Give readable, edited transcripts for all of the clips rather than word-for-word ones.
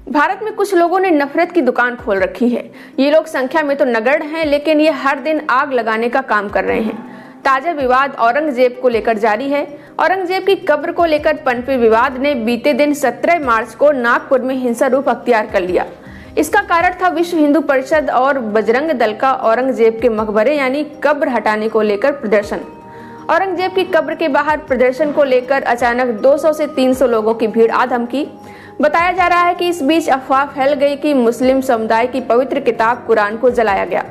भारत में कुछ लोगों ने नफरत की दुकान खोल रखी है। ये लोग संख्या में तो नगण्य हैं, लेकिन ये हर दिन आग लगाने का काम कर रहे हैं। ताजा विवाद औरंगजेब को लेकर जारी है। औरंगजेब की कब्र को लेकर पनपे विवाद ने बीते दिन 17 मार्च को नागपुर में हिंसा रूप अख्तियार कर लिया। इसका कारण था विश्व हिंदू परिषद और बजरंग दल का औरंगजेब के मकबरे यानी कब्र हटाने को लेकर प्रदर्शन। औरंगजेब की कब्र के बाहर प्रदर्शन को लेकर अचानक 200 से 300 लोगों की भीड़ आ धमकी। बताया जा रहा है कि इस बीच अफवाह फैल गई कि मुस्लिम समुदाय की पवित्र किताब कुरान को जलाया गया।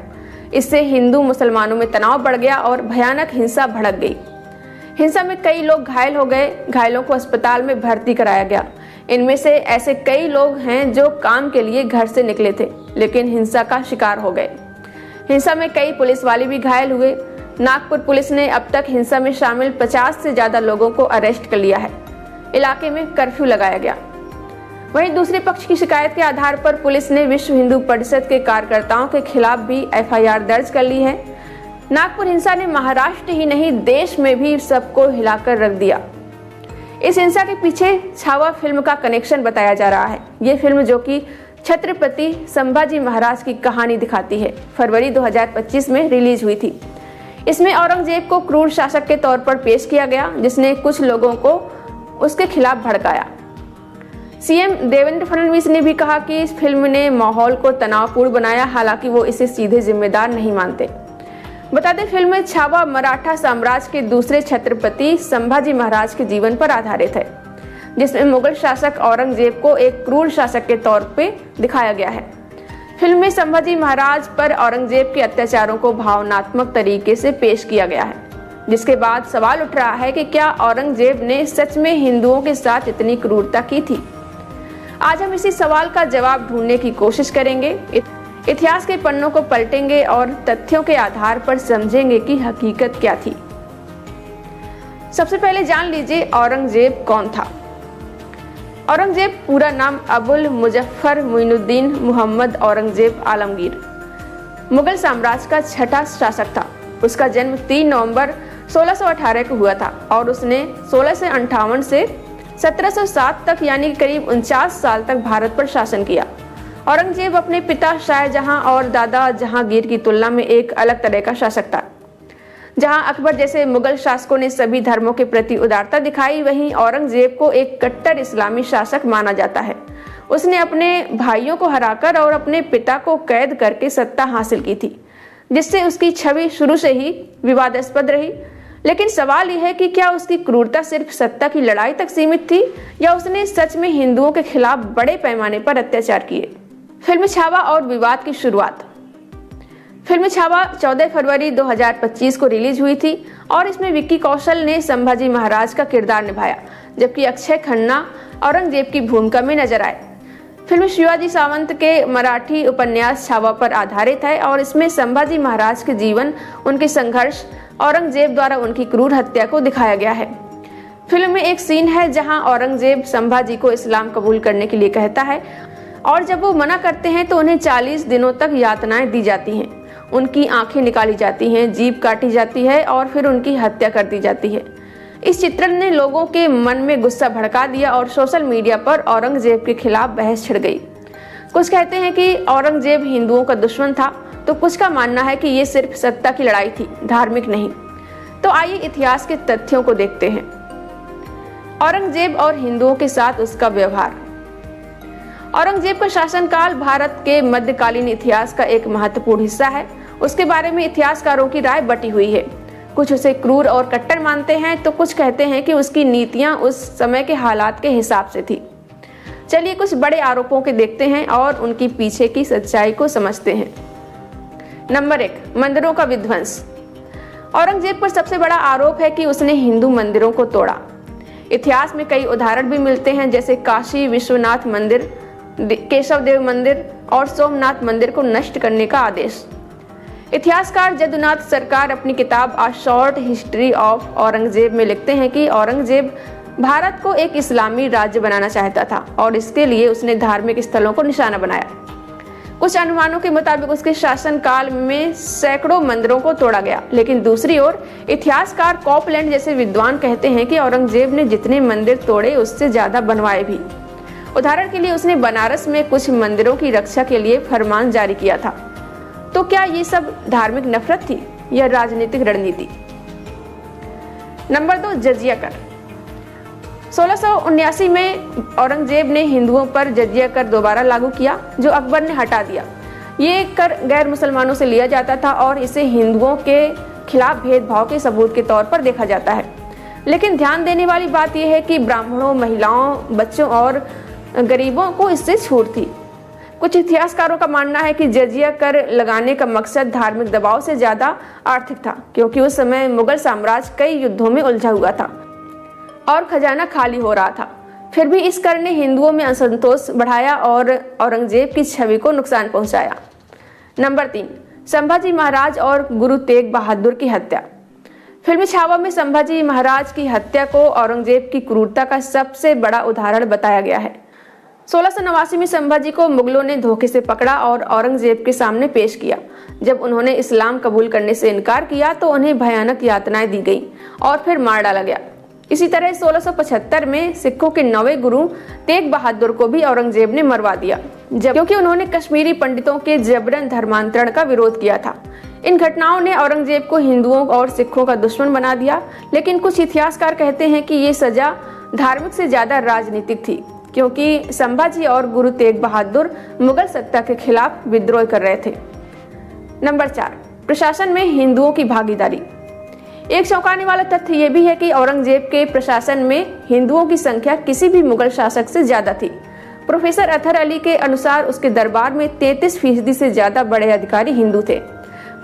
इससे हिंदू मुसलमानों में तनाव बढ़ गया और भयानक हिंसा भड़क गई। हिंसा में कई लोग घायल हो गए। घायलों को अस्पताल में भर्ती कराया गया। इनमें से ऐसे कई लोग हैं जो काम के लिए घर से निकले थे, लेकिन हिंसा का शिकार हो गए। हिंसा में कई पुलिस वाले भी घायल हुए। नागपुर पुलिस ने अब तक हिंसा में शामिल 50 से ज्यादा लोगों को अरेस्ट कर लिया है। इलाके में कर्फ्यू लगाया गया। वहीं दूसरे पक्ष की शिकायत के आधार पर पुलिस ने विश्व हिंदू परिषद के कार्यकर्ताओं के खिलाफ भी एफआईआर दर्ज कर ली है। नागपुर हिंसा ने महाराष्ट्र ही नहीं देश में भी सबको हिलाकर रख दिया। इस हिंसा के पीछे छावा फिल्म का कनेक्शन बताया जा रहा है। ये फिल्म, जो कि छत्रपति संभाजी महाराज की कहानी दिखाती है, फरवरी 2025 में रिलीज हुई थी। इसमें औरंगजेब को क्रूर शासक के तौर पर पेश किया गया, जिसने कुछ लोगों को उसके खिलाफ भड़काया। सीएम देवेंद्र फडणवीस ने भी कहा कि इस फिल्म ने माहौल को तनावपूर्ण बनाया, हालांकि वो इसे सीधे जिम्मेदार नहीं मानते। बता दें, फिल्म में छावा मराठा साम्राज्य के दूसरे छत्रपति संभाजी महाराज के जीवन पर आधारित है, जिसमें मुगल शासक औरंगजेब को एक क्रूर शासक के तौर पे दिखाया गया है। फिल्म में संभाजी महाराज पर औरंगजेब के अत्याचारों को भावनात्मक तरीके से पेश किया गया है, जिसके बाद सवाल उठ रहा है कि क्या औरंगजेब ने सच में हिंदुओं के साथ इतनी क्रूरता की थी। आज हम इसी सवाल का जवाब ढूंढने की कोशिश करेंगे। इतिहास के पन्नों को पलटेंगे और तथ्यों के आधार पर समझेंगे कि हकीकत क्या थी। सबसे पहले जान लीजिए औरंगजेब कौन था। औरंगजेब पूरा नाम अबुल मुजफ्फर मुइनुद्दीन मुहम्मद औरंगजेब आलमगीर मुगल साम्राज्य का छठा शासक था। उसका जन्म 3 नवंबर 1618 को हुआ था और उसने 1658 से 1707 तक यानी करीब 49 साल तक भारत पर शासन किया। औरंगजेब अपने पिता शाहजहां और दादा जहांगीर की तुलना में एक अलग तरह का शासक था। जहां अकबर जैसे मुगल शासकों ने सभी धर्मों के प्रति उदारता दिखाई, वहीं औरंगजेब को एक कट्टर इस्लामी शासक माना जाता है। उसने अपने भाइयों को हराकर और अपने पिता को कैद करके सत्ता हासिल की थी, जिससे उसकी छवि शुरू से ही विवादास्पद रही। लेकिन सवाल यह है कि क्या उसकी क्रूरता सिर्फ सत्ता की लड़ाई तक सीमित थी या उसने सच में हिंदुओं के खिलाफ बड़े पैमाने पर अत्याचार किए। फिल्म छावा और विवाद की शुरुआत। फिल्म छावा 14 फरवरी 2025 को रिलीज हुई थी और इसमें विक्की कौशल ने संभाजी महाराज का किरदार निभाया, जबकि अक्षय खन्ना औरंगजेब की भूमिका में नजर आए। फिल्म शिवाजी सावंत के मराठी उपन्यास छावा पर आधारित है और इसमें संभाजी महाराज के जीवन, उनके संघर्ष, औरंगजेब द्वारा उनकी क्रूर हत्या को दिखाया गया है। फिल्म में एक सीन है जहां औरंगजेब संभाजी को इस्लाम कबूल करने के लिए कहता है और जब वो मना करते हैं तो उन्हें 40 दिनों तक यातनाएं दी जाती हैं। उनकी आंखें निकाली जाती हैं, जीभ काटी जाती है और फिर उनकी हत्या कर दी जाती है। इस चित्रण ने लोगों के मन में गुस्सा भड़का दिया और सोशल मीडिया पर औरंगजेब के खिलाफ बहस छिड़ गई। कुछ कहते हैं कि औरंगजेब हिंदुओं का दुश्मन था, तो कुछ का मानना है कि ये सिर्फ सत्ता की लड़ाई थी, धार्मिक नहीं। तो आइए इतिहास के तथ्यों को देखते हैं। औरंगजेब और हिंदुओं के साथ उसका व्यवहार। औरंगजेब का शासनकाल भारत के मध्यकालीन इतिहास का एक महत्वपूर्ण हिस्सा है। उसके बारे में इतिहासकारों की राय बटी हुई है। कुछ उसे क्रूर और कट्टर मानते हैं, तो कुछ कहते हैं कि उसकी नीतियां उस समय के हालात के हिसाब से थी। चलिए कुछ बड़े आरोपों के देखते हैं और उनकी पीछे की सच्चाई को समझते हैं। नंबर 1, मंदिरों का विध्वंस। औरंगजेब पर सबसे बड़ा आरोप है कि उसने हिंदू मंदिरों को तोड़ा। इतिहास में कई उदाहरण भी मिलते हैं, जैसे काशी विश्वनाथ मंदिर, केशव देव मंदिर और सोमनाथ मंदिर को नष्ट करने का आदेश। इतिहासकार जदुनाथ सरकार अपनी किताब a short history of Aurangzeb में लिखते हैं कि औरंगजेब भारत को एक इस्लामी राज्य बनाना चाहता था और इसके लिए उसने धार्मिक स्थलों को निशाना बनाया। कुछ अनुमानों के मुताबिक उसके शासनकाल में सैकड़ों मंदिरों को तोड़ा गया। लेकिन दूसरी ओर इतिहासकार कॉपलैंड जैसे विद्वान कहते हैं कि औरंगजेब ने जितने मंदिर तोड़े उससे ज्यादा बनवाए भी। उदाहरण के लिए उसने बनारस में कुछ मंदिरों की रक्षा के लिए फरमान जारी किया था। तो क्या ये सब धार्मिक नफरत थी या राजनीतिक रणनीति? नंबर 2, जजिया कर। 1679 में औरंगजेब ने हिंदुओं पर जजिया कर दोबारा लागू किया, जो अकबर ने हटा दिया। ये कर गैर मुसलमानों से लिया जाता था और इसे हिंदुओं के खिलाफ भेदभाव के सबूत के तौर पर देखा जाता है। लेकिन ध्यान देने वाली बात यह है कि ब्राह्मणों, महिलाओं, बच्चों और गरीबों को इससे छूट थी। कुछ इतिहासकारों का मानना है कि जजिया कर लगाने का मकसद धार्मिक दबाव से ज्यादा आर्थिक था, क्योंकि उस समय मुगल साम्राज्य कई युद्धों में उलझा हुआ था और खजाना खाली हो रहा था। फिर भी इस कर ने हिंदुओं में असंतोष बढ़ाया और औरंगजेब की छवि को नुकसान पहुंचाया। नंबर 3, संभाजी महाराज और गुरु तेग बहादुर की हत्या। फिल्म छावा में संभाजी महाराज की हत्या को औरंगजेब की क्रूरता का सबसे बड़ा उदाहरण बताया गया है। 1689 में संभाजी को मुगलों ने धोखे से पकड़ा और औरंगजेब के सामने पेश किया। जब उन्होंने इस्लाम कबूल करने से इनकार किया तो उन्हें भयानक यातनाएं दी गई और फिर मार डाला गया। इसी तरह 1675 में सिखों के 9वें गुरु तेग बहादुर को भी औरंगजेब ने मरवा दिया, क्योंकि उन्होंने कश्मीरी पंडितों के जबरन धर्मांतरण का विरोध किया था। इन घटनाओं ने औरंगजेब को हिंदुओं और सिखों का दुश्मन बना दिया, लेकिन कुछ इतिहासकार कहते हैं कि ये सजा धार्मिक से ज्यादा राजनीतिक थी, क्योंकि संभाजी और गुरु तेग बहादुर मुगल सत्ता के खिलाफ विद्रोह कर रहे थे। नंबर 4, प्रशासन में हिंदुओं की भागीदारी। एक चौंकाने वाला तथ्य यह भी है कि औरंगजेब के प्रशासन में हिंदुओं की संख्या किसी भी मुगल शासक से ज्यादा थी। प्रोफेसर अतहर अली के अनुसार उसके दरबार में 33% से ज्यादा बड़े अधिकारी हिंदू थे।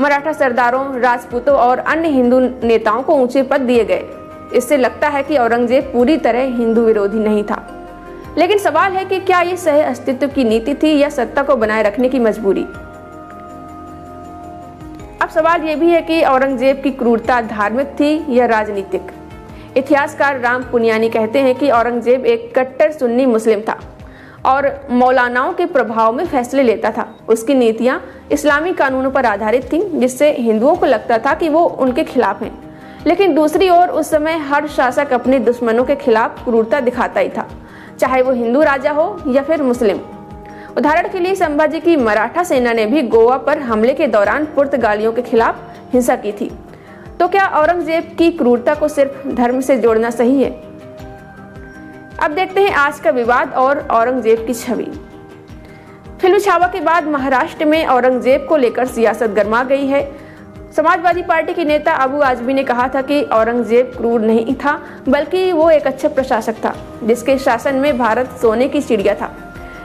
मराठा सरदारों, राजपूतों और अन्य हिंदू नेताओं को ऊंचे पद दिए गए। इससे लगता है कि औरंगजेब पूरी तरह हिंदू विरोधी नहीं था। लेकिन सवाल है कि क्या ये सह अस्तित्व की नीति थी या सत्ता को बनाए रखने की मजबूरी? अब सवाल ये भी है कि औरंगजेब की क्रूरता धार्मिक थी या राजनीतिक? इतिहासकार राम पुनियानी कहते हैं कि औरंगजेब एक कट्टर सुन्नी मुस्लिम था और मौलानाओं के प्रभाव में फैसले लेता था। उसकी नीतियां इस्लामी कानूनों पर आधारित थीं, जिससे हिंदुओं को लगता था कि वो उनके खिलाफ हैं। लेकिन दूसरी ओर उस समय हर शासक अपने दुश्मनों के खिलाफ क्रूरता दिखाता ही था, चाहे वो हिंदू राजा हो या फिर मुस्लिम। उदाहरण के लिए संभाजी की मराठा सेना ने भी गोवा पर हमले के दौरान पुर्तगालियों के खिलाफ हिंसा की थी। तो क्या औरंगजेब की क्रूरता को सिर्फ धर्म से जोड़ना सही है? अब देखते हैं आज का विवाद और औरंगजेब की छवि। फिल्म छावा के बाद महाराष्ट्र में औरंगजेब को लेकर सियासत गर्मा गई है। समाजवादी पार्टी के नेता अबू आजमी ने कहा था कि औरंगजेब क्रूर नहीं था, बल्कि वो एक अच्छा प्रशासक था, जिसके शासन में भारत सोने की चिड़िया था।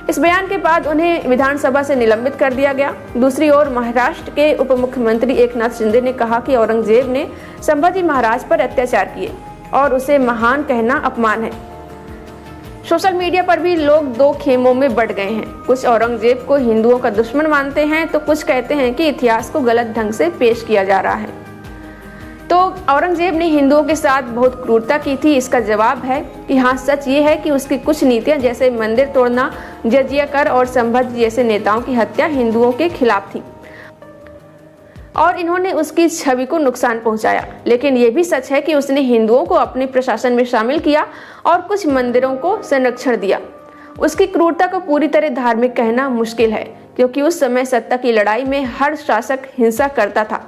इस बयान के बाद उन्हें विधानसभा से निलंबित कर दिया गया। दूसरी ओर महाराष्ट्र के उप मुख्यमंत्री एकनाथ शिंदे ने कहा कि औरंगजेब ने संभाजी महाराज पर अत्याचार किए और उसे महान कहना अपमान है। सोशल मीडिया पर भी लोग दो खेमों में बंट गए हैं। कुछ औरंगजेब को हिंदुओं का दुश्मन मानते हैं तो कुछ कहते हैं कि इतिहास को गलत ढंग से पेश किया जा रहा है। तो औरंगजेब ने हिंदुओं के साथ बहुत क्रूरता की थी, इसका जवाब है कि हाँ, सच ये है कि उसकी कुछ नीतियां जैसे मंदिर तोड़ना, जजिया कर और संभाजी जैसे नेताओं की हत्या हिंदुओं के खिलाफ थी और इन्होंने उसकी छवि को नुकसान पहुंचाया। लेकिन ये भी सच है कि उसने हिंदुओं को अपने प्रशासन में शामिल किया और कुछ मंदिरों को संरक्षण दिया। उसकी क्रूरता को पूरी तरह धार्मिक कहना मुश्किल है, क्योंकि उस समय सत्ता की लड़ाई में हर शासक हिंसा करता था।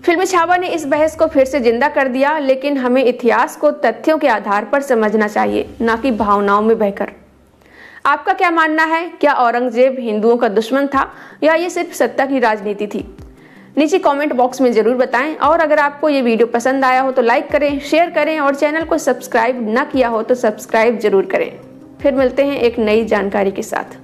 फिल्म छावा ने इस बहस को फिर से जिंदा कर दिया, लेकिन हमें इतिहास को तथ्यों के आधार पर समझना चाहिए, ना कि भावनाओं में बहकर। आपका क्या मानना है? क्या औरंगजेब हिंदुओं का दुश्मन था या ये सिर्फ सत्ता की राजनीति थी? नीचे कमेंट बॉक्स में जरूर बताएं। और अगर आपको ये वीडियो पसंद आया हो तो लाइक करें, शेयर करें और चैनल को सब्सक्राइब ना किया हो तो सब्सक्राइब जरूर करें। फिर मिलते हैं एक नई जानकारी के साथ।